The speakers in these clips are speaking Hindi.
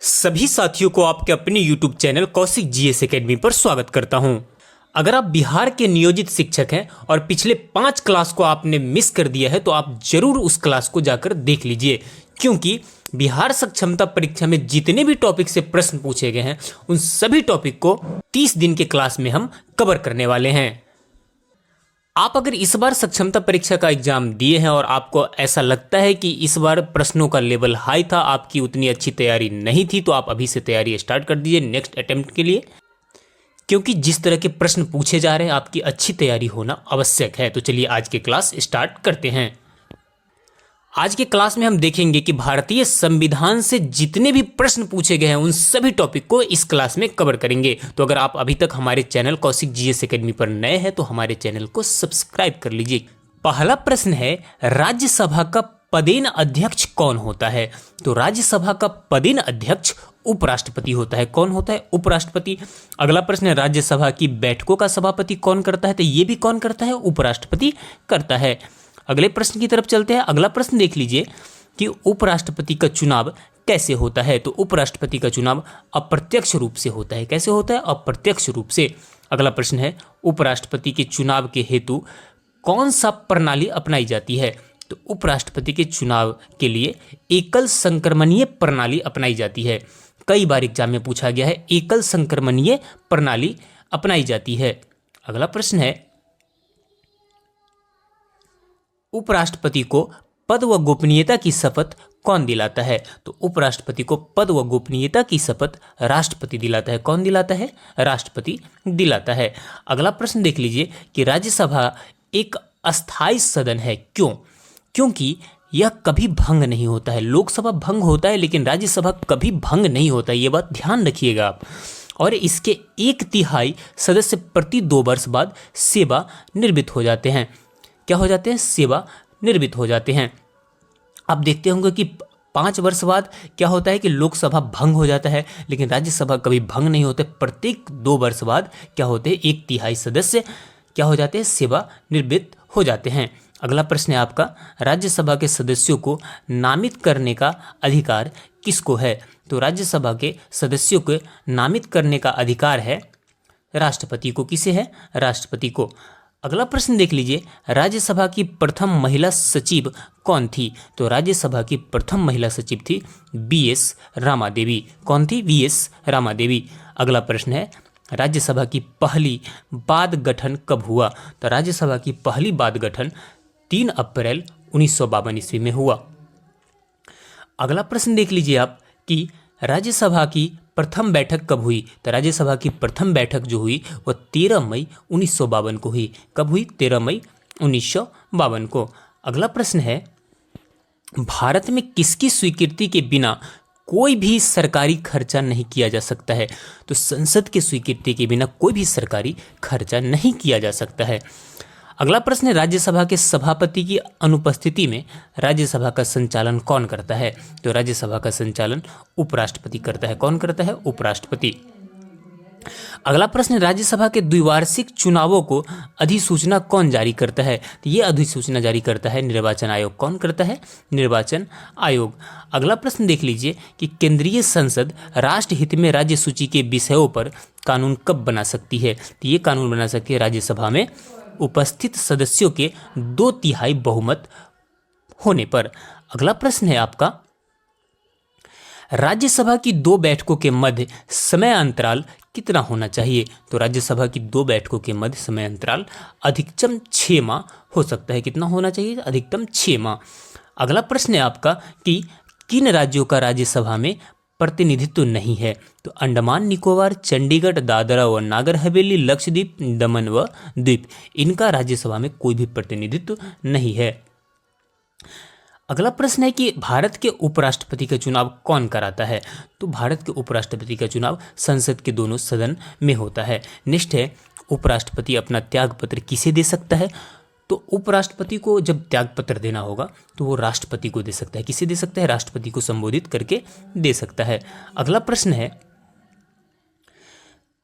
सभी साथियों को आपके अपने YouTube channel Kaushik GS academy पर स्वागत करता हूं। अगर आप बिहार के नियोजित शिक्षक हैं और पिछले 5 क्लास को आपने मिस कर दिया है तो आप जरूर उस क्लास को जाकर देख लीजिए, क्योंकि बिहार सक्षमता परीक्षा में जितने भी टॉपिक से प्रश्न पूछे गए हैं उन सभी टॉपिक को 30 दिन के क्लास में हम कवर करने वाले हैं। आप अगर इस बार सक्षमता परीक्षा का एग्जाम दिए हैं और आपको ऐसा लगता है कि इस बार प्रश्नों का लेवल हाई था, आपकी उतनी अच्छी तैयारी नहीं थी, तो आप अभी से तैयारी स्टार्ट कर दीजिए नेक्स्ट अटेम्प्ट के लिए, क्योंकि जिस तरह के प्रश्न पूछे जा रहे हैं आपकी अच्छी तैयारी होना आवश्यक है। तो चलिए आज के क्लास स्टार्ट करते हैं। आज के क्लास में हम देखेंगे कि भारतीय संविधान से जितने भी प्रश्न पूछे गए हैं उन सभी टॉपिक को इस क्लास में कवर करेंगे। तो अगर आप अभी तक हमारे चैनल कौशिक जीएस एकेडमी पर नए हैं तो हमारे चैनल को सब्सक्राइब कर लीजिए। पहला प्रश्न है, राज्यसभा का पदेन अध्यक्ष कौन होता है? तो राज्यसभा का पदेन अध्यक्ष उपराष्ट्रपति होता है। कौन होता है? उपराष्ट्रपति। अगला प्रश्न है, राज्यसभा की बैठकों का सभापति कौन करता है? तो ये भी कौन करता है? उपराष्ट्रपति करता है। अगले प्रश्न की तरफ चलते हैं। अगला प्रश्न देख लीजिए कि उपराष्ट्रपति का चुनाव कैसे होता है? तो उपराष्ट्रपति का चुनाव अप्रत्यक्ष रूप से होता है। कैसे होता है? अप्रत्यक्ष रूप से। अगला प्रश्न है, उपराष्ट्रपति के चुनाव के हेतु कौन सा प्रणाली अपनाई जाती है? तो उपराष्ट्रपति के चुनाव के लिए एकल संक्रमणीय प्रणाली अपनाई जाती है। कई बार एग्जाम में पूछा गया है, एकल संक्रमणीय प्रणाली अपनाई जाती है। अगला प्रश्न है, उपराष्ट्रपति को पद व गोपनीयता की शपथ कौन दिलाता है? तो उपराष्ट्रपति को पद व गोपनीयता की शपथ राष्ट्रपति दिलाता है। कौन दिलाता है? राष्ट्रपति दिलाता है। अगला प्रश्न देख लीजिए कि राज्यसभा एक अस्थायी सदन है। क्यों? क्योंकि यह कभी भंग नहीं होता है। लोकसभा भंग होता है लेकिन राज्यसभा कभी भंग नहीं होता है, ये बात ध्यान रखिएगा आप। और इसके 1/3 सदस्य प्रति 2 वर्ष बाद सेवा निवृत्त हो जाते हैं। क्या हो जाते हैं? सेवा निवृत्त हो जाते हैं। आप देखते होंगे कि 5 वर्ष बाद क्या होता है कि लोकसभा भंग हो जाता है, लेकिन राज्यसभा कभी भंग नहीं होते। प्रत्येक 2 वर्ष बाद क्या होते हैं? 1/3 सदस्य क्या हो जाते हैं? सेवा निवृत्त हो जाते हैं। अगला प्रश्न है आपका, राज्यसभा के सदस्यों को नामित करने का अधिकार किसको है? तो राज्यसभा के सदस्यों को नामित करने का अधिकार है राष्ट्रपति को। किसे है? राष्ट्रपति को। अगला प्रश्न देख लीजिए, राज्यसभा की प्रथम महिला सचिव कौन थी? तो राज्यसभा की प्रथम महिला सचिव थी वीएस रामा देवी। कौन थी? वीएस रामा देवी। अगला प्रश्न है, राज्यसभा की पहली बाद गठन कब हुआ? तो राज्यसभा की पहली बाद गठन 3 अप्रैल 1952 ईस्वी में हुआ। अगला प्रश्न देख लीजिए आप कि राज्यसभा की प्रथम बैठक कब हुई? तो राज्यसभा की प्रथम बैठक जो हुई वह 13 मई 1952 को हुई। कब हुई? 13 मई 1952 को। अगला प्रश्न है, भारत में किसकी स्वीकृति के बिना कोई भी सरकारी खर्चा नहीं किया जा सकता है? तो संसद की स्वीकृति के बिना कोई भी सरकारी खर्चा नहीं किया जा सकता है। अगला प्रश्न है, राज्यसभा के सभापति की अनुपस्थिति में राज्यसभा का संचालन कौन करता है? तो राज्यसभा का संचालन उपराष्ट्रपति करता है। कौन करता है? उपराष्ट्रपति। अगला प्रश्न, राज्यसभा के द्विवार्षिक चुनावों को अधिसूचना कौन जारी करता है? तो ये अधिसूचना जारी करता है निर्वाचन आयोग। कौन करता है? निर्वाचन आयोग। अगला प्रश्न देख लीजिए कि केंद्रीय संसद राष्ट्रहित में राज्य सूची के विषयों पर कानून कब बना सकती है? तो ये कानून बना सकती है राज्यसभा में उपस्थित सदस्यों के 2/3 बहुमत होने पर। अगला प्रश्न है आपका, राज्यसभा की 2 बैठकों के मध्य समय अंतराल कितना होना चाहिए? तो राज्यसभा की 2 बैठकों के मध्य समय अंतराल अधिकतम 6 माह हो सकता है। कितना होना चाहिए? अधिकतम 6 माह। अगला प्रश्न है आपका कि किन राज्यों का राज्यसभा में प्रतिनिधित्व नहीं है? तो अंडमान निकोबार, चंडीगढ़, दादरा व नागर हवेली, लक्षद्वीप, दमन व द्वीप, इनका राज्यसभा में कोई भी प्रतिनिधित्व नहीं है। अगला प्रश्न है कि भारत के उपराष्ट्रपति का चुनाव कौन कराता है? तो भारत के उपराष्ट्रपति का चुनाव संसद के दोनों सदन में होता है। नेक्स्ट है, उपराष्ट्रपति अपना त्यागपत्र किसे दे सकता है? तो उपराष्ट्रपति को जब त्यागपत्र देना होगा तो वो राष्ट्रपति को दे सकता है। किसे दे सकता है? राष्ट्रपति को संबोधित करके दे सकता है। अगला प्रश्न है,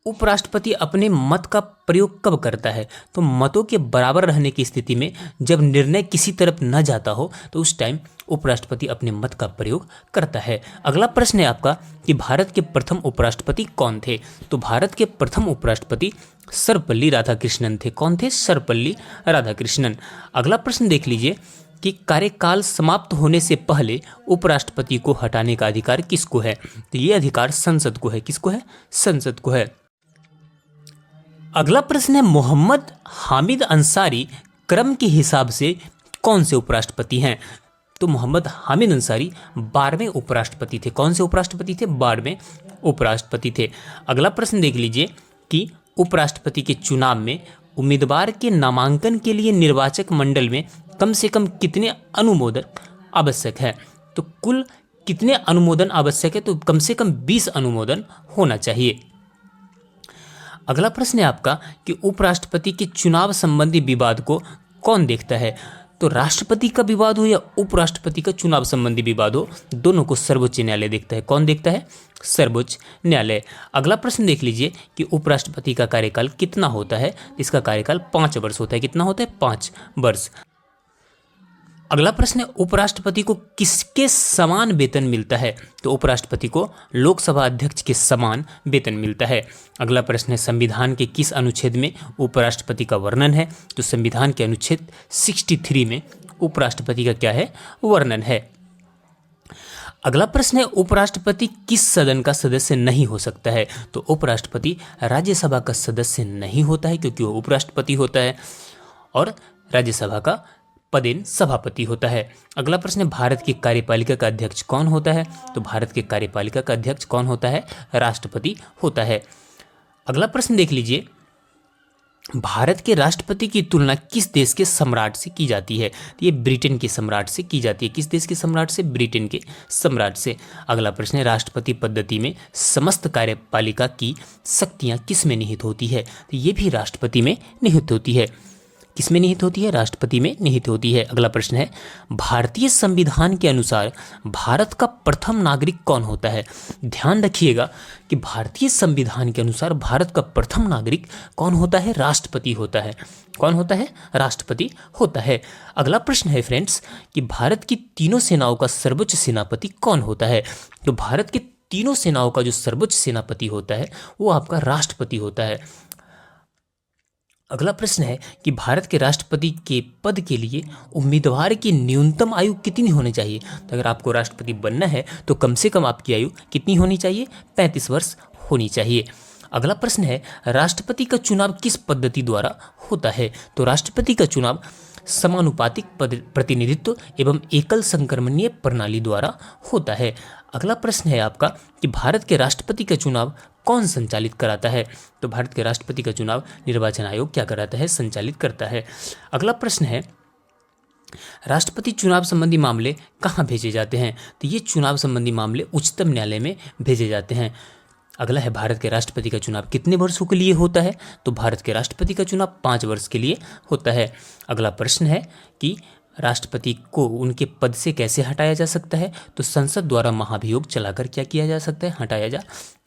उपराष्ट्रपति अपने मत का प्रयोग कब करता है? तो मतों के बराबर रहने की स्थिति में, जब निर्णय किसी तरफ न जाता हो तो उस टाइम उपराष्ट्रपति अपने मत का प्रयोग करता है। अगला प्रश्न है आपका कि भारत के प्रथम उपराष्ट्रपति कौन थे? तो भारत के प्रथम उपराष्ट्रपति सर्वपल्ली राधाकृष्णन थे। कौन थे? सर्वपल्ली राधाकृष्णन। अगला प्रश्न देख लीजिए कि कार्यकाल समाप्त होने से पहले उपराष्ट्रपति को हटाने का अधिकार किसको है? तो ये अधिकार संसद को है। किसको है? संसद को है। अगला प्रश्न है मोहम्मद हामिद अंसारी क्रम के हिसाब से कौन से उपराष्ट्रपति हैं? तो मोहम्मद हामिद अंसारी 12वें उपराष्ट्रपति थे। कौन से उपराष्ट्रपति थे? 12वें उपराष्ट्रपति थे। अगला प्रश्न देख लीजिए कि उपराष्ट्रपति के चुनाव में उम्मीदवार के नामांकन के लिए निर्वाचक मंडल में कम से कम कितने अनुमोदन आवश्यक है? तो कुल कितने अनुमोदन आवश्यक है? तो कम से कम 20 अनुमोदन होना चाहिए। अगला प्रश्न है आपका कि उपराष्ट्रपति के चुनाव संबंधी विवाद को कौन देखता है? तो राष्ट्रपति का विवाद हो या उपराष्ट्रपति का चुनाव संबंधी विवाद हो, दोनों को सर्वोच्च न्यायालय देखता है। कौन देखता है? सर्वोच्च न्यायालय। अगला प्रश्न देख लीजिए कि उपराष्ट्रपति का कार्यकाल कितना होता है? इसका कार्यकाल 5 वर्ष होता है। कितना होता है? 5 वर्ष। अगला प्रश्न है उपराष्ट्रपति को किसके समान वेतन मिलता है? तो उपराष्ट्रपति को लोकसभा अध्यक्ष के समान वेतन मिलता है। अगला प्रश्न है संविधान के किस अनुच्छेद में उपराष्ट्रपति का वर्णन है? तो संविधान के अनुच्छेद 63 में उपराष्ट्रपति का क्या है? वर्णन है। अगला प्रश्न है उपराष्ट्रपति किस सदन का सदस्य नहीं हो सकता है? तो उपराष्ट्रपति राज्यसभा का सदस्य नहीं होता है क्योंकि वो उपराष्ट्रपति होता है और राज्यसभा का पदेन सभापति होता है। अगला प्रश्न है भारत की कार्यपालिका का अध्यक्ष कौन होता है? तो भारत के कार्यपालिका का अध्यक्ष कौन होता है? राष्ट्रपति होता है। अगला प्रश्न देख लीजिए भारत के राष्ट्रपति की तुलना किस देश के सम्राट से की जाती है? तो ये ब्रिटेन के सम्राट से की जाती है। किस देश के सम्राट से? ब्रिटेन के सम्राट से। अगला प्रश्न है राष्ट्रपति पद्धति में समस्त कार्यपालिका की शक्तियां किस में निहित होती है? तो ये भी राष्ट्रपति में निहित होती है। किसमें निहित होती है? राष्ट्रपति में निहित होती है। अगला प्रश्न है भारतीय संविधान के अनुसार भारत का प्रथम नागरिक कौन होता है? ध्यान रखिएगा कि भारतीय संविधान के अनुसार भारत का प्रथम नागरिक कौन होता है? राष्ट्रपति होता है। कौन होता है? राष्ट्रपति होता है। अगला प्रश्न है फ्रेंड्स कि भारत की तीनों सेनाओं का सर्वोच्च सेनापति कौन होता है? तो भारत के तीनों सेनाओं का जो सर्वोच्च सेनापति होता है वो आपका राष्ट्रपति होता है। अगला प्रश्न है कि भारत के राष्ट्रपति के पद के लिए उम्मीदवार की न्यूनतम आयु कितनी होनी चाहिए? तो अगर आपको राष्ट्रपति बनना है तो कम से कम आपकी आयु कितनी होनी चाहिए? 35 वर्ष होनी चाहिए। अगला प्रश्न है राष्ट्रपति का चुनाव किस पद्धति द्वारा होता है? तो राष्ट्रपति का चुनाव समानुपातिक प्रतिनिधित्व एवं एकल संक्रमणीय प्रणाली द्वारा होता है। अगला प्रश्न है आपका कि भारत के राष्ट्रपति का चुनाव कौन संचालित कराता है? तो भारत के राष्ट्रपति का चुनाव निर्वाचन आयोग क्या कराता है? संचालित करता है। अगला प्रश्न है राष्ट्रपति चुनाव संबंधी मामले कहाँ भेजे जाते हैं? तो ये चुनाव संबंधी मामले उच्चतम न्यायालय में भेजे जाते हैं। अगला है भारत के राष्ट्रपति का चुनाव कितने वर्षों के लिए होता है? तो भारत के राष्ट्रपति का चुनाव 5 वर्ष के लिए होता है। अगला प्रश्न है कि राष्ट्रपति को उनके पद से कैसे हटाया जा सकता है? तो संसद द्वारा महाभियोग चलाकर क्या किया जा सकता है? हटाया जा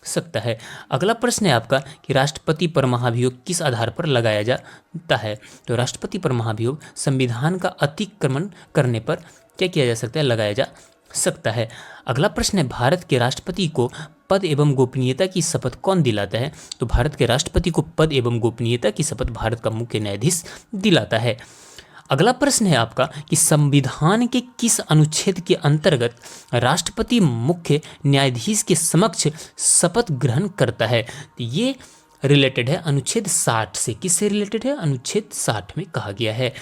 सकता है। अगला प्रश्न है आपका कि राष्ट्रपति पर महाभियोग किस आधार पर लगाया जाता है? तो राष्ट्रपति पर महाभियोग संविधान का अतिक्रमण करने पर क्या किया जा सकता है? लगाया जा सकता है। अगला प्रश्न है भारत के राष्ट्रपति को पद एवं गोपनीयता की शपथ कौन दिलाता है? तो भारत के राष्ट्रपति को पद एवं गोपनीयता की शपथ भारत का मुख्य न्यायाधीश दिलाता है। अगला प्रश्न है आपका कि संविधान के किस अनुच्छेद के अंतर्गत राष्ट्रपति मुख्य न्यायाधीश के समक्ष शपथ ग्रहण करता है? तो ये रिलेटेड है अनुच्छेद 60 से। किससे रिलेटेड है? अनुच्छेद 60 में कहा गया है।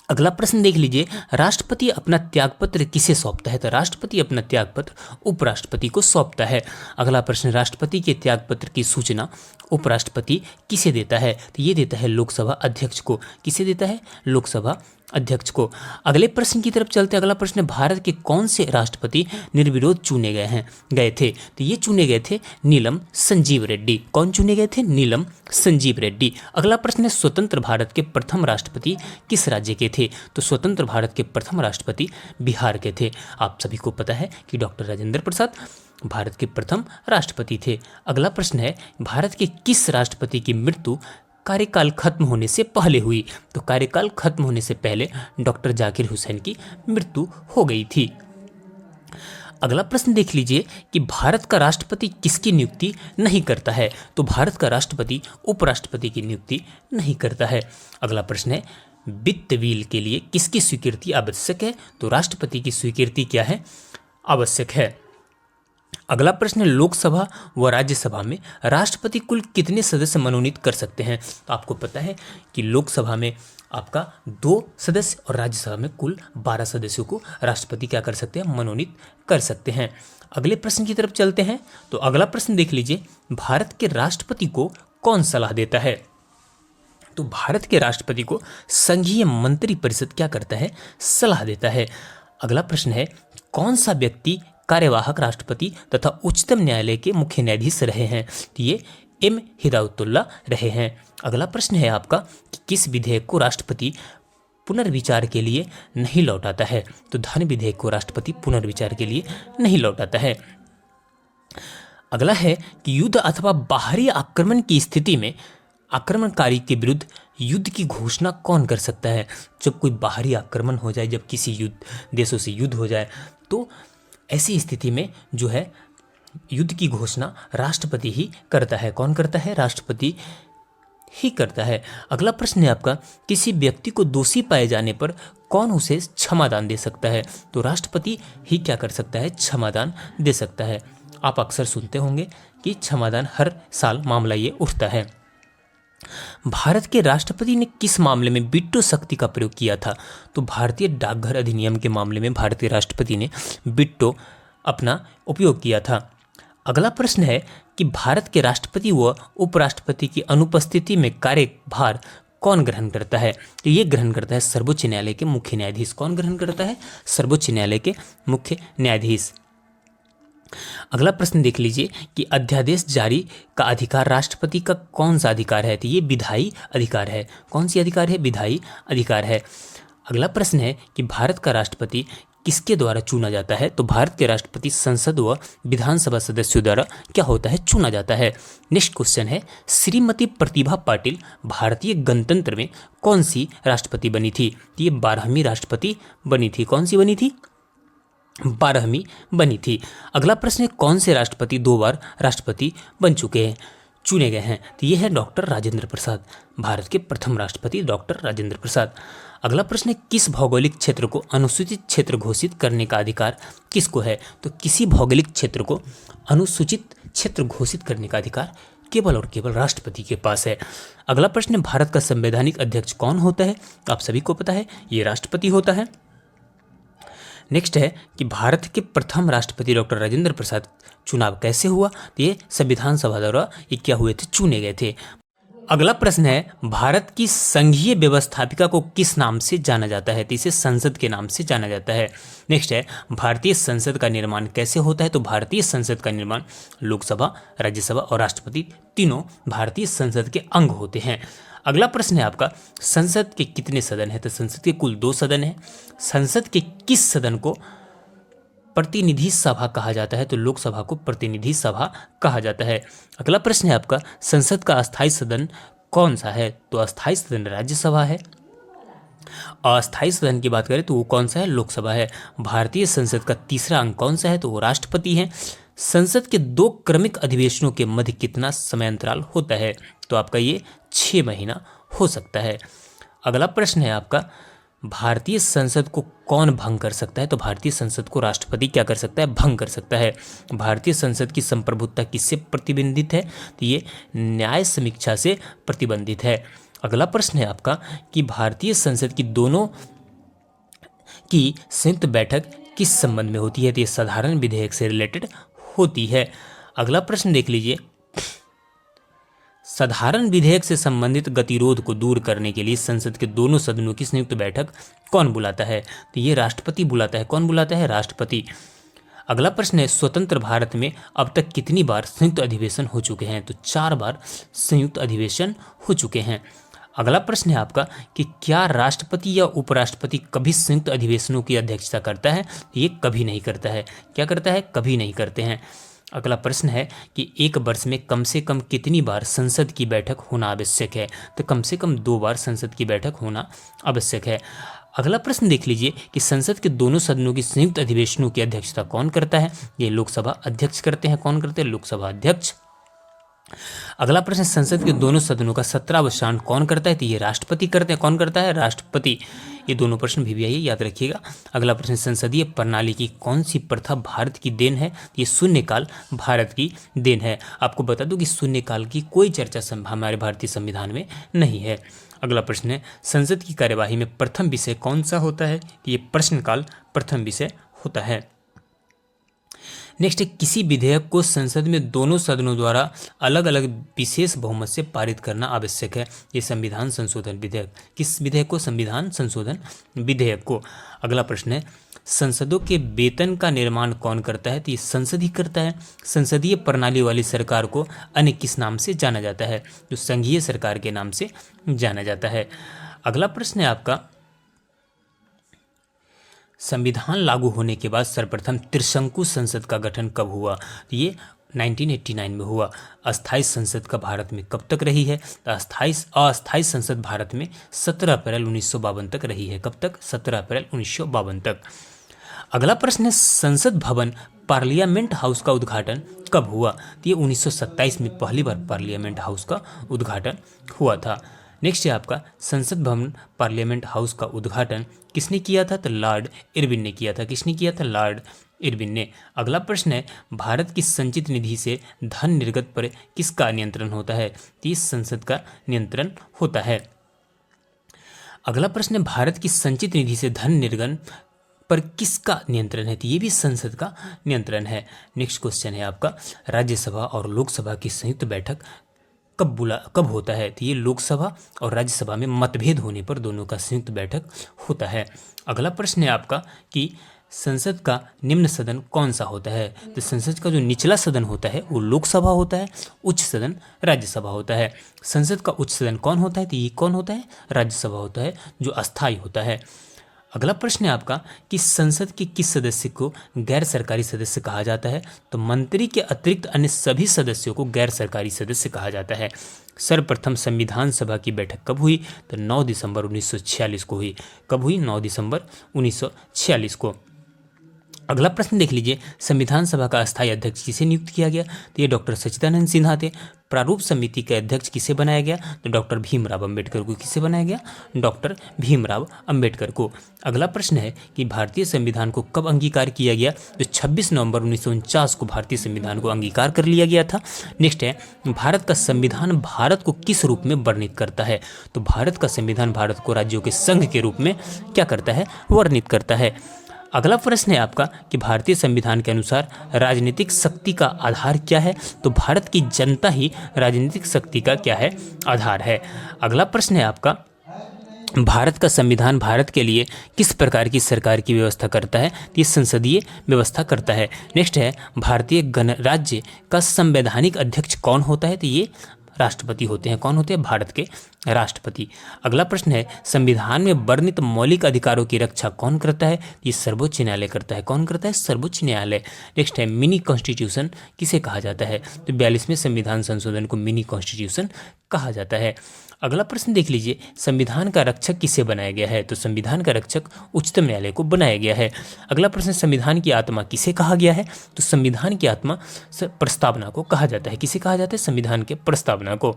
अगला प्रश्न देख लीजिए राष्ट्रपति अपना त्यागपत्र किसे सौंपता है? तो राष्ट्रपति अपना त्यागपत्र उपराष्ट्रपति को सौंपता है। अगला प्रश्न राष्ट्रपति के त्यागपत्र की सूचना उपराष्ट्रपति किसे देता है? तो ये देता है लोकसभा अध्यक्ष को। किसे देता है? लोकसभा अध्यक्ष को। अगले प्रश्न की तरफ चलते हैं। अगला प्रश्न भारत के कौन से राष्ट्रपति निर्विरोध चुने गए थे? तो ये चुने गए थे नीलम संजीव रेड्डी। कौन चुने गए थे? नीलम संजीव रेड्डी। अगला प्रश्न है स्वतंत्र भारत के प्रथम राष्ट्रपति किस राज्य के थे? तो स्वतंत्र भारत के प्रथम राष्ट्रपति बिहार के थे। आप सभी को पता है कि डॉक्टर राजेंद्र प्रसाद भारत के प्रथम राष्ट्रपति थे। अगला प्रश्न है भारत के किस राष्ट्रपति की मृत्यु कार्यकाल खत्म होने से पहले हुई। तो कार्यकाल खत्म होने से पहले डॉक्टर जाकिर हुसैन की मृत्यु हो गई थी। अगला प्रश्न देख लीजिए कि भारत का राष्ट्रपति किसकी नियुक्ति नहीं करता है। तो भारत का राष्ट्रपति उपराष्ट्रपति की नियुक्ति नहीं करता है। अगला प्रश्न है वित्त बिल के लिए किसकी स्वीकृति आवश्यक है। तो राष्ट्रपति की स्वीकृति क्या है, आवश्यक है। अगला प्रश्न है लोकसभा व राज्यसभा में राष्ट्रपति कुल कितने सदस्य मनोनीत कर सकते हैं। तो आपको पता है कि लोकसभा में आपका 2 सदस्य और राज्यसभा में कुल 12 सदस्यों को राष्ट्रपति क्या कर सकते हैं, मनोनीत कर सकते हैं। अगले प्रश्न की तरफ चलते हैं। तो अगला प्रश्न देख लीजिए भारत के राष्ट्रपति को कौन सलाह देता है। तो भारत के राष्ट्रपति को संघीय मंत्री परिषद क्या करता है, सलाह देता है। अगला प्रश्न है कौन सा व्यक्ति कार्यवाहक राष्ट्रपति तथा उच्चतम न्यायालय के मुख्य न्यायाधीश रहे हैं। तो ये एम हिदायतुल्ला रहे हैं। अगला प्रश्न है आपका कि किस विधेयक को राष्ट्रपति पुनर्विचार के लिए नहीं लौटाता है। तो धन विधेयक को राष्ट्रपति पुनर्विचार के लिए नहीं लौटाता है। अगला है कि युद्ध अथवा बाहरी आक्रमण की स्थिति में आक्रमणकारी के विरुद्ध युद्ध की घोषणा कौन कर सकता है। जब कोई बाहरी आक्रमण हो जाए, जब किसी देशों से युद्ध हो जाए, तो ऐसी स्थिति में जो है युद्ध की घोषणा राष्ट्रपति ही करता है। कौन करता है, राष्ट्रपति ही करता है। अगला प्रश्न है आपका किसी व्यक्ति को दोषी पाए जाने पर कौन उसे क्षमादान दे सकता है। तो राष्ट्रपति ही क्या कर सकता है, क्षमादान दे सकता है। आप अक्सर सुनते होंगे कि क्षमादान हर साल मामला ये उठता है। भारत के राष्ट्रपति ने किस मामले में वीटो शक्ति का प्रयोग किया था। तो भारतीय डाकघर अधिनियम के मामले में भारतीय राष्ट्रपति ने वीटो अपना उपयोग किया था। अगला प्रश्न है कि भारत के राष्ट्रपति व उपराष्ट्रपति की अनुपस्थिति में कार्यभार कौन ग्रहण करता है। तो ये ग्रहण करता है सर्वोच्च न्यायालय के मुख्य न्यायाधीश। कौन ग्रहण करता है, सर्वोच्च न्यायालय के मुख्य न्यायाधीश। अगला प्रश्न देख लीजिए कि अध्यादेश जारी का अधिकार राष्ट्रपति का कौन सा अधिकार है। तो ये विधायी अधिकार है। कौन सी अधिकार है, विधायी अधिकार है। अगला प्रश्न है कि भारत का राष्ट्रपति किसके द्वारा चुना जाता है। तो भारत के राष्ट्रपति संसद व विधानसभा सदस्यों द्वारा क्या होता है, चुना जाता है। नेक्स्ट क्वेश्चन है श्रीमती प्रतिभा पाटिल भारतीय गणतंत्र में कौन सी राष्ट्रपति बनी थी। ये 12वीं राष्ट्रपति बनी थी। कौन सी बनी थी, 12वीं बनी थी। अगला प्रश्न है कौन से राष्ट्रपति 2 बार राष्ट्रपति बन चुके हैं, चुने गए हैं। तो ये है डॉक्टर राजेंद्र प्रसाद, भारत के प्रथम राष्ट्रपति डॉक्टर राजेंद्र प्रसाद। अगला प्रश्न है किस भौगोलिक क्षेत्र को अनुसूचित क्षेत्र घोषित करने का अधिकार किसको है। तो किसी भौगोलिक क्षेत्र को अनुसूचित क्षेत्र घोषित करने का अधिकार केवल और केवल राष्ट्रपति के पास है। अगला प्रश्न है भारत का संवैधानिक अध्यक्ष कौन होता है। आप सभी को पता है ये राष्ट्रपति होता है। नेक्स्ट है कि भारत के प्रथम राष्ट्रपति डॉक्टर राजेंद्र प्रसाद चुनाव कैसे हुआ। तो ये संविधान सभा द्वारा ये क्या हुए थे, चुने गए थे। अगला प्रश्न है भारत की संघीय व्यवस्थापिका को किस नाम से जाना जाता है। तो इसे संसद के नाम से जाना जाता है। नेक्स्ट है भारतीय संसद का निर्माण कैसे होता है। तो भारतीय संसद का निर्माण लोकसभा, राज्यसभा और राष्ट्रपति तीनों भारतीय संसद के अंग होते हैं। अगला प्रश्न है आपका संसद के कितने सदन हैं। तो संसद के कुल 2 सदन हैं। संसद के किस सदन को प्रतिनिधि सभा कहा जाता है। तो लोकसभा को प्रतिनिधि सभा कहा जाता है। अगला प्रश्न है आपका संसद का अस्थायी सदन कौन सा है। तो अस्थायी सदन राज्यसभा है। अस्थायी सदन की बात करें तो वो कौन सा है, लोकसभा है। भारतीय संसद का तीसरा अंग कौन सा है। तो वो राष्ट्रपति है। संसद के 2 क्रमिक अधिवेशनों के मध्य कितना समय अंतराल होता है। तो आपका ये 6 महीना हो सकता है। अगला प्रश्न है आपका भारतीय संसद को कौन भंग कर सकता है। तो भारतीय संसद को राष्ट्रपति क्या कर सकता है, भंग कर सकता है। भारतीय संसद की संप्रभुता किससे प्रतिबंधित है। तो ये न्याय समीक्षा से प्रतिबंधित है। अगला प्रश्न है आपका कि भारतीय संसद की दोनों की संयुक्त बैठक किस संबंध में होती है। तो ये साधारण विधेयक से रिलेटेड होती है। अगला प्रश्न देख लीजिए साधारण विधेयक से संबंधित गतिरोध को दूर करने के लिए संसद के दोनों सदनों की संयुक्त बैठक कौन बुलाता है। तो ये राष्ट्रपति बुलाता है। कौन बुलाता है, राष्ट्रपति। अगला प्रश्न है स्वतंत्र भारत में अब तक कितनी बार संयुक्त अधिवेशन हो चुके हैं। तो 4 बार संयुक्त अधिवेशन हो चुके हैं। अगला प्रश्न है आपका कि क्या राष्ट्रपति या उपराष्ट्रपति कभी संयुक्त अधिवेशनों की अध्यक्षता करता है। ये कभी नहीं करता है। क्या करता है, कभी नहीं करते हैं। अगला प्रश्न है कि एक वर्ष में कम से कम कितनी बार संसद की बैठक होना आवश्यक है? तो कम से कम 2 बार संसद की बैठक होना आवश्यक है। अगला प्रश्न देख लीजिए कि संसद के दोनों सदनों की संयुक्त अधिवेशनों की अध्यक्षता कौन करता है? ये लोकसभा अध्यक्ष करते हैं। कौन करते हैं? लोकसभा अध्यक्ष। अगला प्रश्न, संसद के दोनों सदनों का सत्रावसान कौन करता है? तो ये राष्ट्रपति करते हैं। कौन करता है? राष्ट्रपति। ये दोनों प्रश्न भी आइए, याद रखिएगा। अगला प्रश्न, संसदीय प्रणाली की कौन सी प्रथा भारत की देन है? ये शून्यकाल भारत की देन है। आपको बता दूं कि शून्यकाल की कोई चर्चा हमारे भारतीय संविधान में नहीं है। अगला प्रश्न है, संसद की कार्यवाही में प्रथम विषय कौन सा होता है? ये प्रश्नकाल प्रथम विषय होता है। नेक्स्ट है, किसी विधेयक को संसद में दोनों सदनों द्वारा अलग अलग विशेष बहुमत से पारित करना आवश्यक है। ये संविधान संशोधन विधेयक। किस विधेयक को? संविधान संशोधन विधेयक को। अगला प्रश्न है, संसदों के वेतन का निर्माण कौन करता है? तो ये संसद ही करता है। संसदीय प्रणाली वाली सरकार को अन्य किस नाम से जाना जाता है? जो संघीय सरकार के नाम से जाना जाता है। अगला प्रश्न है आपका, संविधान लागू होने के बाद सर्वप्रथम त्रिशंकु संसद का गठन कब हुआ? तो ये 1989 में हुआ। अस्थायी संसद का भारत में कब तक रही है? तो अस्थायी संसद भारत में 17 अप्रैल 1952 तक रही है। कब तक? 17 अप्रैल 1952 तक। अगला प्रश्न है, संसद भवन पार्लियामेंट हाउस का उद्घाटन कब हुआ? तो ये 1927 में पहली बार पार्लियामेंट हाउस का उद्घाटन हुआ था। नेक्स्ट है आपका, संसद भवन पार्लियामेंट हाउस का उद्घाटन किसने किया था? तो लॉर्ड इरविन ने किया था। किसने किया था? लॉर्ड इरविन ने। अगला प्रश्न है, भारत की संचित निधि से धन निर्गत पर किसका नियंत्रण होता है? तो इस संसद का नियंत्रण होता है। अगला प्रश्न है, भारत की संचित निधि से धन निर्गम पर किसका नियंत्रण है? तो ये भी संसद का नियंत्रण है। नेक्स्ट क्वेश्चन है आपका, राज्यसभा और लोकसभा की संयुक्त बैठक कब होता है? तो ये लोकसभा और राज्यसभा में मतभेद होने पर दोनों का संयुक्त बैठक होता है। अगला प्रश्न है आपका कि संसद का निम्न सदन कौन सा होता है? तो संसद का जो निचला सदन होता है वो लोकसभा होता है, उच्च सदन राज्यसभा होता है। संसद का उच्च सदन कौन होता है? तो ये कौन होता है? राज्यसभा होता है, जो अस्थायी होता है। अगला प्रश्न है आपका कि संसद के किस सदस्य को गैर सरकारी सदस्य कहा जाता है? तो मंत्री के अतिरिक्त अन्य सभी सदस्यों को गैर सरकारी सदस्य कहा जाता है। सर्वप्रथम संविधान सभा की बैठक कब हुई? तो 9 दिसंबर 1946 को हुई। कब हुई? 9 दिसंबर 1946 को। अगला प्रश्न देख लीजिए, संविधान सभा का अस्थायी अध्यक्ष किसे नियुक्त किया गया? तो ये डॉक्टर सच्चिदानंद सिन्हा थे। प्रारूप समिति के अध्यक्ष किसे बनाया गया? तो डॉक्टर भीमराव अंबेडकर को। किसे बनाया गया? डॉक्टर भीमराव अंबेडकर को। अगला प्रश्न है कि भारतीय संविधान को कब अंगीकार किया गया? तो 26 नवंबर 1949 को भारतीय संविधान को अंगीकार कर लिया गया था। नेक्स्ट है, भारत का संविधान भारत को किस रूप में वर्णित करता है? तो भारत का संविधान भारत को राज्यों के संघ के रूप में क्या करता है? वर्णित करता है। अगला प्रश्न है आपका कि भारतीय संविधान के अनुसार राजनीतिक शक्ति का आधार क्या है? तो भारत की जनता ही राजनीतिक शक्ति का क्या है? आधार है। अगला प्रश्न है आपका, भारत का संविधान भारत के लिए किस प्रकार की सरकार की व्यवस्था करता है? ये संसदीय व्यवस्था करता है। नेक्स्ट है, भारतीय गणराज्य का संवैधानिक अध्यक्ष कौन होता है? तो ये राष्ट्रपति होते हैं। कौन होते हैं? भारत के राष्ट्रपति। अगला प्रश्न है, संविधान में वर्णित मौलिक अधिकारों की रक्षा कौन करता है? ये सर्वोच्च न्यायालय करता है। कौन करता है? सर्वोच्च न्यायालय। नेक्स्ट है, मिनी कॉन्स्टिट्यूशन किसे कहा जाता है? तो 42वें संविधान संशोधन को मिनी कॉन्स्टिट्यूशन कहा जाता है। अगला प्रश्न देख लीजिए, संविधान का रक्षक किसे बनाया गया है? तो संविधान का रक्षक उच्चतम न्यायालय को बनाया गया है। अगला प्रश्न, संविधान की आत्मा किसे कहा गया है? तो संविधान की आत्मा प्रस्तावना को कहा जाता है। किसे कहा जाता है? संविधान के प्रस्तावना को।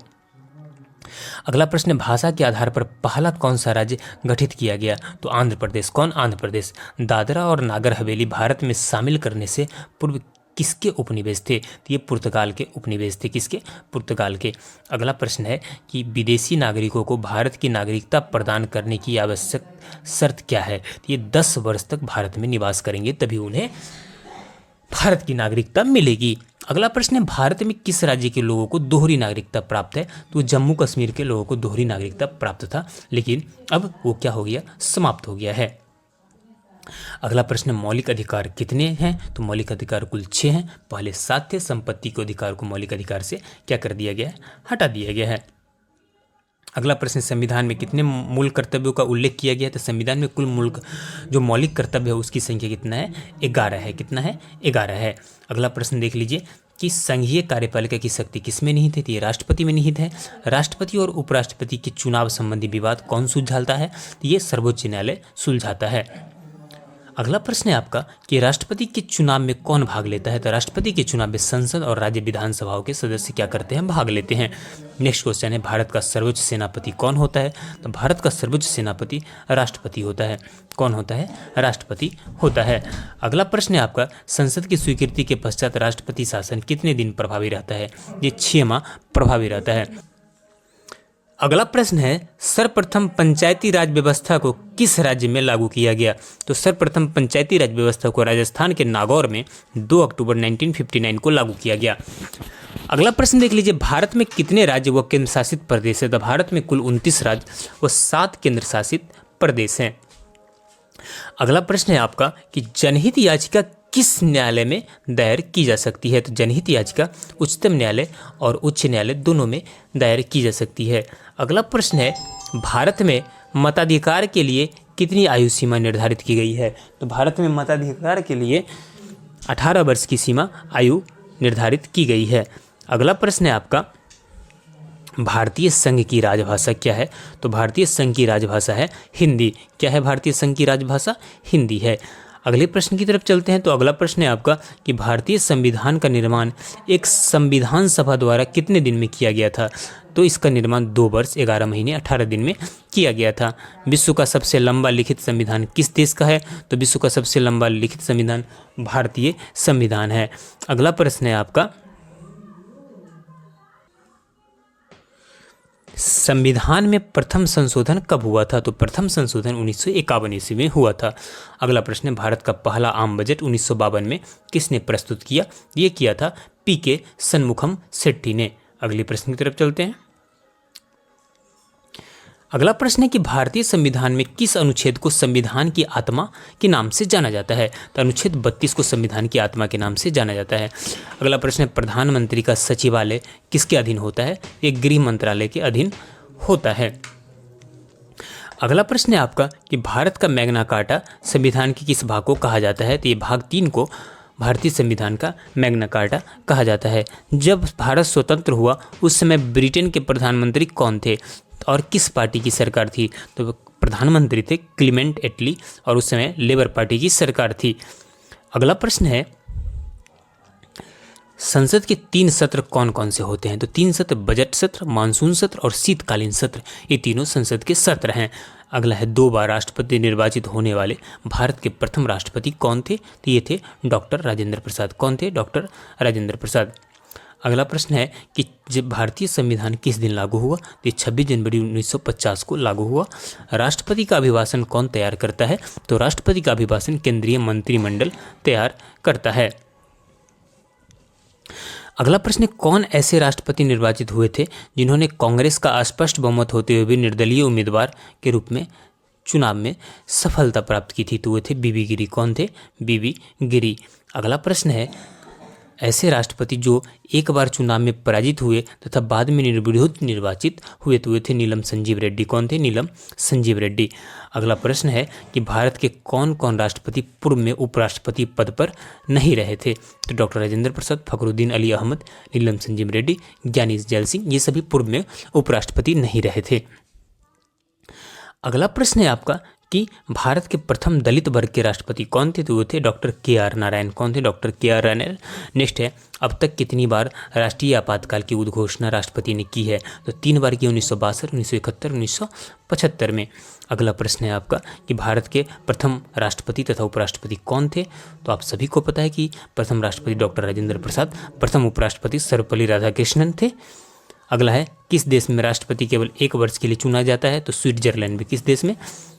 अगला प्रश्न, भाषा के आधार पर पहला कौन सा राज्य गठित किया गया? तो आंध्र प्रदेश। कौन? आंध्र प्रदेश। दादरा और नागर हवेली भारत में शामिल करने से पूर्व किसके उपनिवेश थे? तो ये पुर्तगाल के उपनिवेश थे। किसके? पुर्तगाल के। अगला प्रश्न है कि विदेशी नागरिकों को भारत की नागरिकता प्रदान करने की आवश्यक शर्त क्या है? तो ये 10 वर्ष तक भारत में निवास करेंगे तभी उन्हें भारत की नागरिकता मिलेगी। अगला प्रश्न है, भारत में किस राज्य के लोगों को दोहरी नागरिकता प्राप्त है? तो जम्मू कश्मीर के लोगों को दोहरी नागरिकता प्राप्त था, लेकिन अब वो क्या हो गया? समाप्त हो गया है। अगला प्रश्न, मौलिक अधिकार कितने हैं? तो मौलिक अधिकार कुल 6 हैं। पहले 7 थे। संपत्ति के अधिकार को मौलिक अधिकार से क्या कर दिया गया है? हटा दिया गया है। अगला प्रश्न, संविधान में कितने मूल कर्तव्यों का उल्लेख किया गया है? तो संविधान में कुल मूल जो मौलिक कर्तव्य है उसकी संख्या कितना है? 11 है। कितना है? 11 है। अगला प्रश्न देख लीजिए, कि संघीय कार्यपालिका की शक्ति किसमें निहित है? तो ये राष्ट्रपति में निहित है। राष्ट्रपति और उपराष्ट्रपति के चुनाव संबंधी विवाद कौन सुलझाता है? तो ये सर्वोच्च न्यायालय सुलझाता है। अगला प्रश्न है आपका कि राष्ट्रपति के चुनाव में कौन भाग लेता है? तो राष्ट्रपति के चुनाव में संसद और राज्य विधानसभाओं के सदस्य क्या करते हैं? भाग लेते हैं। नेक्स्ट क्वेश्चन है, भारत का सर्वोच्च सेनापति कौन होता है? तो भारत का सर्वोच्च सेनापति राष्ट्रपति होता है। कौन होता है? राष्ट्रपति होता है। अगला प्रश्न है आपका, संसद की स्वीकृति के पश्चात राष्ट्रपति शासन कितने दिन प्रभावी रहता है? ये 6 माह प्रभावी रहता है। अगला प्रश्न है, सर्वप्रथम पंचायती राज व्यवस्था को किस राज्य में लागू किया गया? तो सर्वप्रथम पंचायती राज व्यवस्था को राजस्थान के नागौर में 2 अक्टूबर 1959 को लागू किया गया। अगला प्रश्न देख लीजिए, भारत में कितने राज्य व केंद्र शासित प्रदेश है? तो भारत में कुल 29 राज्य व 7 केंद्र शासित प्रदेश हैं। अगला प्रश्न है आपका कि जनहित याचिका किस न्यायालय में दायर की जा सकती है? तो जनहित याचिका उच्चतम न्यायालय और उच्च न्यायालय दोनों में दायर की जा सकती है। अगला प्रश्न है, भारत में मताधिकार के लिए कितनी आयु सीमा निर्धारित की गई है? तो भारत में मताधिकार के लिए 18 वर्ष की सीमा आयु निर्धारित की गई है। अगला प्रश्न है आपका, भारतीय संघ की राजभाषा क्या है? तो भारतीय संघ की राजभाषा है हिंदी। क्या है भारतीय संघ की राजभाषा? हिंदी है। अगले प्रश्न की तरफ चलते हैं। तो अगला प्रश्न है आपका कि भारतीय संविधान का निर्माण एक संविधान सभा द्वारा कितने दिन में किया गया था? तो इसका निर्माण 2 वर्ष 11 महीने 18 दिन में किया गया था। विश्व का सबसे लंबा लिखित संविधान किस देश का है? तो विश्व का सबसे लंबा लिखित संविधान भारतीय संविधान है। अगला प्रश्न है आपका, संविधान में प्रथम संशोधन कब हुआ था? तो प्रथम संशोधन 1951 ईस्वी में हुआ था। अगला प्रश्न है, भारत का पहला आम बजट 1952 में किसने प्रस्तुत किया? ये किया था पीके सन्मुखम शेट्टी ने। अगले प्रश्न की तरफ चलते हैं। अगला प्रश्न है कि भारतीय संविधान में किस अनुच्छेद को संविधान की आत्मा के नाम से जाना जाता है? तो अनुच्छेद 32 को संविधान की आत्मा के नाम से जाना जाता है। अगला प्रश्न है, प्रधानमंत्री का सचिवालय किसके अधीन होता है? ये गृह मंत्रालय के अधीन होता है। अगला प्रश्न है आपका कि भारत का मैग्ना कार्टा संविधान के किस भाग को कहा जाता है? तो ये भाग 3 को भारतीय संविधान का मैग्ना कार्टा कहा जाता है। जब भारत स्वतंत्र हुआ उस समय ब्रिटेन के प्रधानमंत्री कौन थे और किस पार्टी की सरकार थी? तो प्रधानमंत्री थे क्लीमेंट एटली और उस समय लेबर पार्टी की सरकार थी। अगला प्रश्न है, संसद के 3 सत्र कौन कौन से होते हैं? तो 3 सत्र बजट सत्र, मानसून सत्र और शीतकालीन सत्र, ये तीनों संसद के सत्र हैं। अगला है, 2 बार राष्ट्रपति निर्वाचित होने वाले भारत के प्रथम राष्ट्रपति कौन थे? तो ये थे डॉक्टर राजेंद्र प्रसाद। कौन थे? डॉक्टर राजेंद्र प्रसाद। अगला प्रश्न है कि जब भारतीय संविधान किस दिन लागू हुआ? तो 26 जनवरी 1950 को लागू हुआ। राष्ट्रपति का अभिभाषण कौन तैयार करता है? तो राष्ट्रपति का अभिभाषण केंद्रीय मंत्रिमंडल तैयार करता है। अगला प्रश्न, कौन ऐसे राष्ट्रपति निर्वाचित हुए थे जिन्होंने कांग्रेस का अस्पष्ट बहुमत होते हुए भी निर्दलीय उम्मीदवार के रूप में चुनाव में सफलता प्राप्त की थी? तो वे थे बीबी गिरी। कौन थे? बीबी गिरी। अगला प्रश्न है, ऐसे राष्ट्रपति जो एक बार चुनाव में पराजित हुए तथा बाद में निर्विरोध निर्वाचित हुए तो वे थे नीलम संजीव रेड्डी। कौन थे? नीलम संजीव रेड्डी। अगला प्रश्न है कि भारत के कौन कौन राष्ट्रपति पूर्व में उपराष्ट्रपति पद पर नहीं रहे थे? तो डॉक्टर राजेंद्र प्रसाद, फखरुद्दीन अली अहमद, नीलम संजीव रेड्डी, ज्ञानी जैल सिंह, ये सभी पूर्व में उपराष्ट्रपति नहीं रहे थे। अगला प्रश्न है आपका कि भारत के प्रथम दलित वर्ग के राष्ट्रपति कौन थे? तो वो थे डॉक्टर के.आर. नारायण। कौन थे? Doctor KR. नारायण। नेक्स्ट है, अब तक कितनी बार राष्ट्रीय आपातकाल की उद्घोषणा राष्ट्रपति ने की है? तो 3 बार की, 1962, 1971, 1975 में। अगला प्रश्न है आपका कि भारत के प्रथम राष्ट्रपति तथा उपराष्ट्रपति कौन थे? तो आप सभी को पता है कि प्रथम राष्ट्रपति डॉक्टर राजेंद्र प्रसाद, प्रथम उपराष्ट्रपति सर्वपल्ली राधाकृष्णन थे। अगला है, किस देश में राष्ट्रपति केवल 1 वर्ष के लिए चुना जाता है? तो स्विट्जरलैंड में। किस देश में?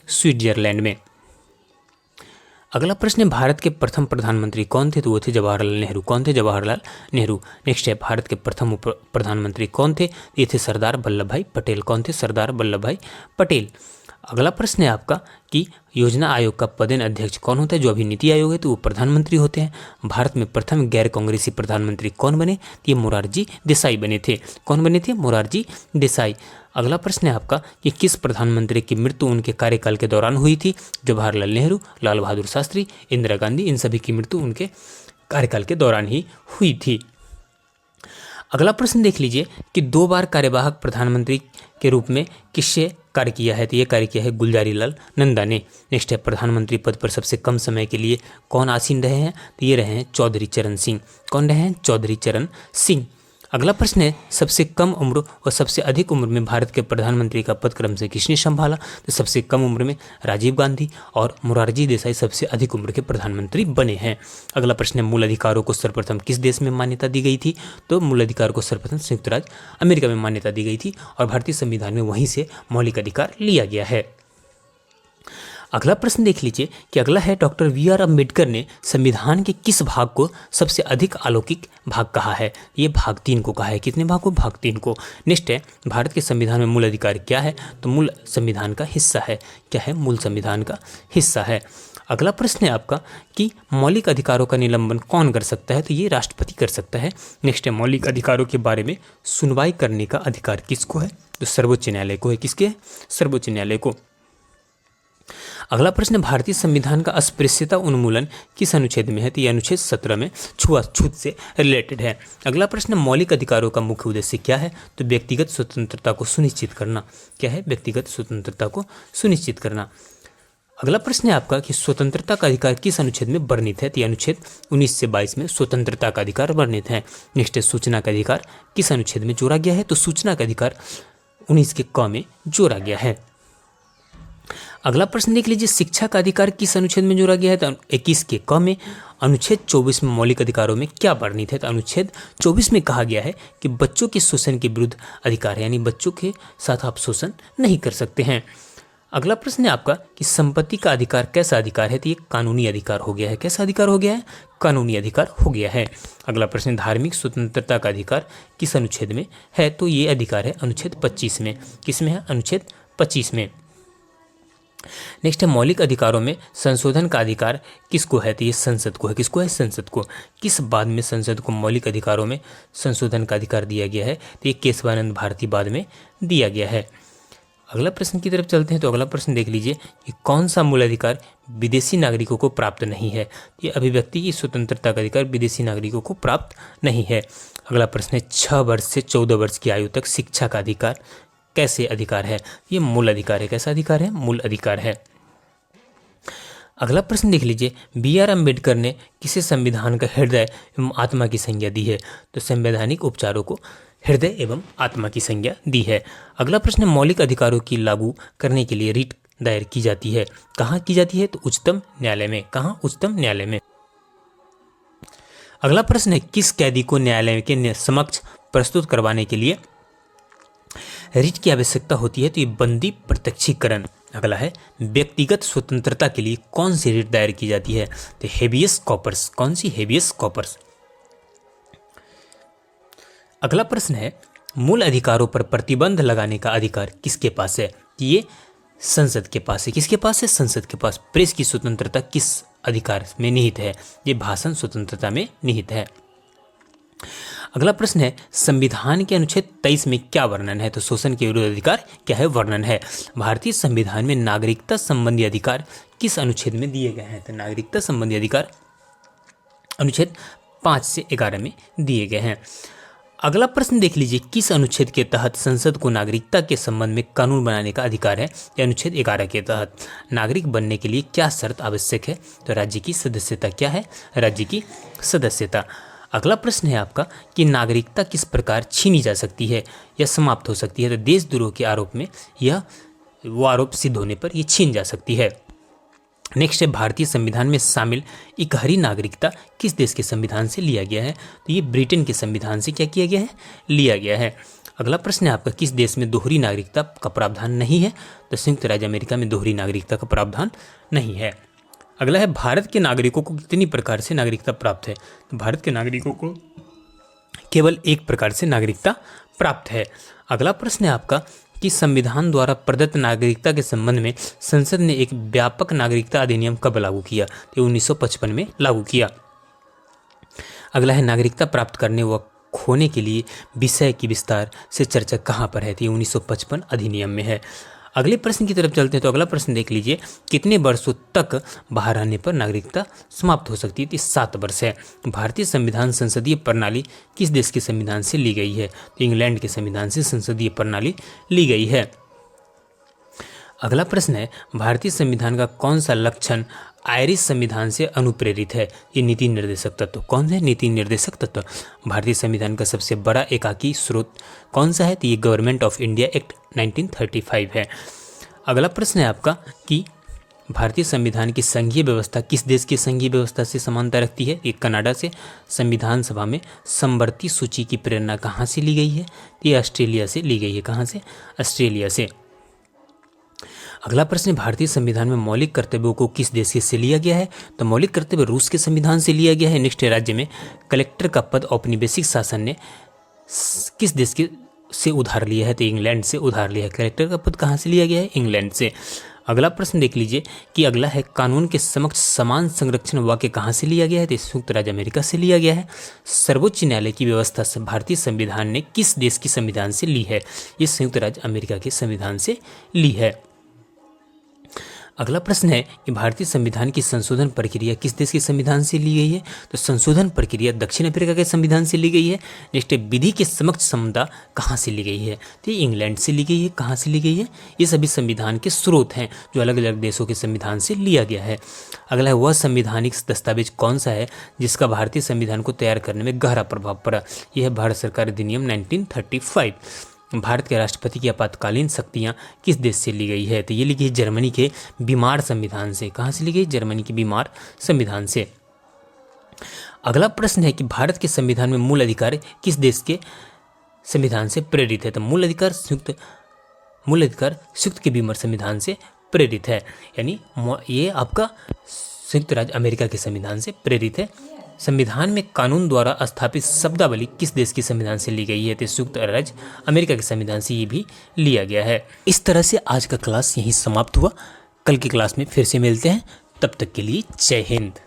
स्विट्जरलैंड में। अगला प्रश्न है, भारत के प्रथम प्रधानमंत्री कौन थे? तो वो थे जवाहरलाल नेहरू। कौन थे? जवाहरलाल नेहरू। नेक्स्ट है, भारत के प्रथम उप प्रधानमंत्री कौन थे? ये थे सरदार वल्लभ भाई पटेल। कौन थे? सरदार वल्लभ भाई पटेल। अगला प्रश्न है आपका कि योजना आयोग का पदेन अध्यक्ष कौन होता है? जो अभी नीति आयोग है तो वो प्रधानमंत्री होते हैं। भारत में प्रथम गैर कांग्रेसी प्रधानमंत्री कौन बने? ये मोरारजी देसाई बने थे। कौन बने थे? मोरारजी देसाई। अगला प्रश्न है आपका कि किस प्रधानमंत्री की मृत्यु उनके कार्यकाल के दौरान हुई थी? जवाहरलाल नेहरू, लाल बहादुर शास्त्री, इंदिरा गांधी, इन सभी की मृत्यु उनके कार्यकाल के दौरान ही हुई थी। अगला प्रश्न देख लीजिए कि 2 बार कार्यवाहक प्रधानमंत्री के रूप में किससे कार्य किया है? तो ये कार्य किया है गुलजारीलाल नंदा ने। नेक्स्ट है प्रधानमंत्री पद पर सबसे कम समय के लिए कौन आसीन रहे हैं? तो ये रहे हैं चौधरी चरण सिंह। कौन रहे हैं? चौधरी चरण सिंह। अगला प्रश्न है सबसे कम उम्र और सबसे अधिक उम्र में भारत के प्रधानमंत्री का पद क्रम से किसने संभाला? तो सबसे कम उम्र में राजीव गांधी और मोरारजी देसाई सबसे अधिक उम्र के प्रधानमंत्री बने हैं। अगला प्रश्न है मूल अधिकारों को सर्वप्रथम किस देश में मान्यता दी गई थी? तो मूल अधिकार को सर्वप्रथम संयुक्त राज्य अमेरिका में मान्यता दी गई थी और भारतीय संविधान में वहीं से मौलिक अधिकार लिया गया है। अगला प्रश्न देख लीजिए कि अगला है डॉक्टर बी.आर. अम्बेडकर ने संविधान के किस भाग को सबसे अधिक अलौकिक भाग कहा है? ये भाग 3 को कहा है। कितने भाग को? भाग 3 को। नेक्स्ट है भारत के संविधान में मूल अधिकार क्या है? तो मूल संविधान का हिस्सा है। क्या है? मूल संविधान का हिस्सा है। अगला प्रश्न है आपका कि मौलिक अधिकारों का निलंबन कौन कर सकता है? तो ये राष्ट्रपति कर सकता है। नेक्स्ट है मौलिक अधिकारों के बारे में सुनवाई करने का अधिकार किसको है? तो सर्वोच्च न्यायालय को है। किसके? सर्वोच्च न्यायालय को। अगला प्रश्न भारतीय संविधान का अस्पृश्यता उन्मूलन किस अनुच्छेद में है? तो यह अनुच्छेद 17 में छुआछूत से रिलेटेड है। अगला प्रश्न मौलिक अधिकारों का मुख्य उद्देश्य क्या है? तो व्यक्तिगत स्वतंत्रता को सुनिश्चित करना। क्या है? व्यक्तिगत स्वतंत्रता को सुनिश्चित करना। अगला प्रश्न है आपका कि स्वतंत्रता का अधिकार किस अनुच्छेद में वर्णित है? तो यह अनुच्छेद 19 से 22 में स्वतंत्रता का अधिकार वर्णित है। नेक्स्ट है सूचना का अधिकार किस अनुच्छेद में जोड़ा गया है? तो सूचना का अधिकार 19 के क में जोड़ा गया है। अगला प्रश्न देख लीजिए शिक्षा का अधिकार किस अनुच्छेद में जोड़ा गया है? तो 21 के क में। अनुच्छेद 24 में मौलिक अधिकारों में क्या वर्णित है? तो अनुच्छेद 24 में कहा गया है कि बच्चों के शोषण के विरुद्ध अधिकार है, यानी बच्चों के साथ आप शोषण नहीं कर सकते हैं। अगला प्रश्न है आपका कि संपत्ति का अधिकार कैसा अधिकार है? तो ये कानूनी अधिकार हो गया है। कैसा अधिकार हो गया है? कानूनी अधिकार हो गया है। अगला प्रश्न धार्मिक स्वतंत्रता का अधिकार किस अनुच्छेद में है? तो ये अधिकार है अनुच्छेद 25 में। किस में है? अनुच्छेद 25 में। नेक्स्ट है मौलिक अधिकारों में संशोधन का अधिकार किसको है? तो ये संसद को है। किसको है? संसद को। किस बाद में संसद को मौलिक अधिकारों में संशोधन का अधिकार दिया गया है? तो ये केशवानंद भारती बाद में दिया गया है। अगला प्रश्न की तरफ चलते हैं। तो अगला प्रश्न देख लीजिए कि कौन सा मूल अधिकार विदेशी नागरिकों को प्राप्त नहीं है? ये अभिव्यक्ति की स्वतंत्रता का अधिकार विदेशी नागरिकों को प्राप्त नहीं है। अगला प्रश्न है 6 वर्ष से 14 वर्ष की आयु तक शिक्षा का अधिकार कैसे अधिकार है? ये मूल अधिकार है। कैसा अधिकार है? मूल अधिकार है। अगला प्रश्न देख लीजिए बी.आर. अम्बेडकर ने किसे संविधान का हृदय एवं आत्मा की संज्ञा दी है? तो संवैधानिक उपचारों को हृदय एवं आत्मा की संज्ञा दी है। अगला प्रश्न मौलिक अधिकारों की लागू करने के लिए रिट दायर की जाती है। कहाँ की जाती है? तो उच्चतम न्यायालय में। कहाँ? उच्चतम न्यायालय में। अगला प्रश्न है किस कैदी को न्यायालय के समक्ष प्रस्तुत करवाने के लिए रिट की आवश्यकता होती है? तो ये बंदी प्रत्यक्षीकरण। अगला है व्यक्तिगत स्वतंत्रता के लिए कौन सी रिट दायर की जाती है? तो हेबियस कॉर्पस। कौन सी? Habeas corpus. अगला प्रश्न है मूल अधिकारों पर प्रतिबंध लगाने का अधिकार किसके पास है? ये संसद के पास है। किसके पास है? संसद के पास। प्रेस की स्वतंत्रता किस अधिकार में निहित है? ये भाषण स्वतंत्रता में निहित है। अगला प्रश्न है संविधान के अनुच्छेद 23 में क्या वर्णन है? तो शोषण के विरुद्ध अधिकार क्या है? वर्णन है। भारतीय संविधान में नागरिकता संबंधी अधिकार किस अनुच्छेद में दिए गए हैं? तो नागरिकता संबंधी अधिकार अनुच्छेद 5 से 11 में दिए गए हैं। अगला प्रश्न देख लीजिए किस अनुच्छेद के तहत संसद को नागरिकता के संबंध में कानून बनाने का अधिकार है? या अनुच्छेद 11 के तहत। नागरिक बनने के लिए क्या शर्त आवश्यक है? तो राज्य की सदस्यता। क्या है? राज्य की सदस्यता। अगला प्रश्न है आपका कि नागरिकता किस प्रकार छीनी जा सकती है या समाप्त हो सकती है? तो देशद्रोह के आरोप में यह वो आरोप सिद्ध होने पर यह छीन जा सकती है। नेक्स्ट है भारतीय संविधान में शामिल इकहरी नागरिकता किस देश के संविधान से लिया गया है? तो ये ब्रिटेन के संविधान से क्या किया गया है? लिया गया है। अगला प्रश्न है आपका किस देश में दोहरी नागरिकता का प्रावधान नहीं है? तो संयुक्त राज्य अमेरिका में दोहरी नागरिकता का प्रावधान नहीं है। अगला है भारत के नागरिकों को कितनी प्रकार से नागरिकता प्राप्त है? तो भारत के नागरिकों को केवल एक प्रकार से नागरिकता प्राप्त है। अगला प्रश्न है आपका कि संविधान द्वारा प्रदत्त नागरिकता के संबंध में संसद ने एक व्यापक नागरिकता अधिनियम कब लागू किया? तो 1955 में लागू किया। अगला है नागरिकता प्राप्त करने व खोने के लिए विषय की विस्तार से चर्चा कहाँ पर है? तो 1955 अधिनियम में है। अगले प्रश्न की तरफ चलते हैं। तो अगला प्रश्न देख लीजिए, कितने वर्षों तक बाहर रहने पर नागरिकता समाप्त हो सकती है? तो 7 वर्ष है। भारतीय संविधान संसदीय प्रणाली किस देश के संविधान से ली गई है? तो इंग्लैंड के संविधान से संसदीय प्रणाली ली गई है। अगला प्रश्न है, भारतीय संविधान का कौन सा लक्षण आयरिश संविधान से अनुप्रेरित है? ये नीति निर्देशक तत्व। कौन है नीति निर्देशक तत्व? भारतीय संविधान का सबसे बड़ा एकाकी स्रोत कौन सा है? तो ये गवर्नमेंट ऑफ इंडिया एक्ट 1935 है। अगला प्रश्न है आपका कि भारतीय संविधान की संघीय व्यवस्था किस देश की संघीय व्यवस्था से समानता रखती है? ये कनाडा से। संविधान सभा में समवर्ती सूची की प्रेरणा कहाँ से ली गई है? ये ऑस्ट्रेलिया से ली गई है। कहाँ से? ऑस्ट्रेलिया से। अगला प्रश्न, भारतीय संविधान में मौलिक कर्तव्यों को किस देश से लिया गया है? तो मौलिक कर्तव्य रूस के संविधान से लिया गया है। नेक्स्ट, राज्य में कलेक्टर का पद औपनिवेशिक शासन ने किस देश के से उधार लिया है? तो इंग्लैंड से उधार लिया है। कलेक्टर का पद कहाँ से लिया गया है? इंग्लैंड से। अगला प्रश्न देख लीजिए कि अगला है, कानून के समक्ष समान संरक्षण वाक्य कहाँ से लिया गया है? तो संयुक्त राज्य अमेरिका से लिया गया है। सर्वोच्च न्यायालय की व्यवस्था भारतीय संविधान ने किस देश के संविधान से ली है? ये संयुक्त राज्य अमेरिका के संविधान से ली है। अगला प्रश्न है कि भारतीय संविधान की संशोधन प्रक्रिया किस देश के संविधान से ली गई है? तो संशोधन प्रक्रिया दक्षिण अफ्रीका के संविधान से ली गई है। नेक्स्ट, विधि के समक्ष समता कहाँ से ली गई है? तो ये इंग्लैंड से ली गई है। कहाँ से ली गई है? ये सभी संविधान के स्रोत हैं जो अलग अलग देशों के संविधान से लिया गया है। अगला है, वह संवैधानिक दस्तावेज कौन सा है जिसका भारतीय संविधान को तैयार करने में गहरा प्रभाव पड़ा? यह है भारत सरकार अधिनियम 1935। भारत के राष्ट्रपति की आपातकालीन शक्तियां किस देश से ली गई है? तो ये ली गई जर्मनी के बीमार संविधान से। कहाँ से ली गई? जर्मनी के बीमार संविधान से। अगला प्रश्न है कि भारत के संविधान में मूल अधिकार किस देश के संविधान से प्रेरित है? तो मूल अधिकार संयुक्त के बीमार संविधान से प्रेरित है। यानी ये आपका संयुक्त राज्य अमेरिका के संविधान से प्रेरित है। संविधान में कानून द्वारा स्थापित शब्दावली किस देश के संविधान से ली गई है? तो संयुक्त राज्य अमेरिका के संविधान से ये भी लिया गया है। इस तरह से आज का क्लास यहीं समाप्त हुआ। कल की क्लास में फिर से मिलते हैं। तब तक के लिए जय हिंद।